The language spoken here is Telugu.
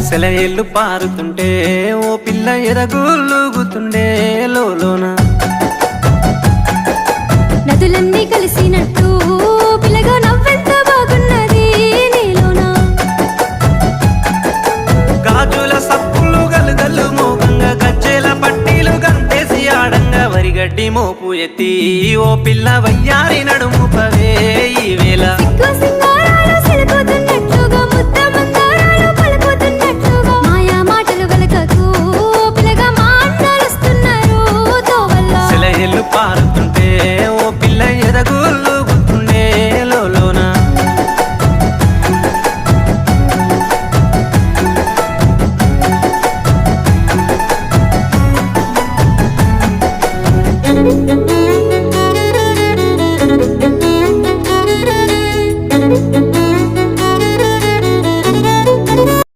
సెలయేళ్ళు పారుతుంటే ఓ పిల్ల ఎదగులుగుతుండే లోన నదులన్నీ కలిసినట్టు పిల్లగా నవ్వెంత బాగున్నది నీలోన గాజుల సప్పులు గలుగల్లు మోగంగా గజ్జెల పట్టీలు గంటేసి ఆడంగా వరిగడ్డి మోపు ఎత్తి ఓ పిల్ల వయ్యారి నడుము పవే ఈ వేళ సిగ్గు సింగ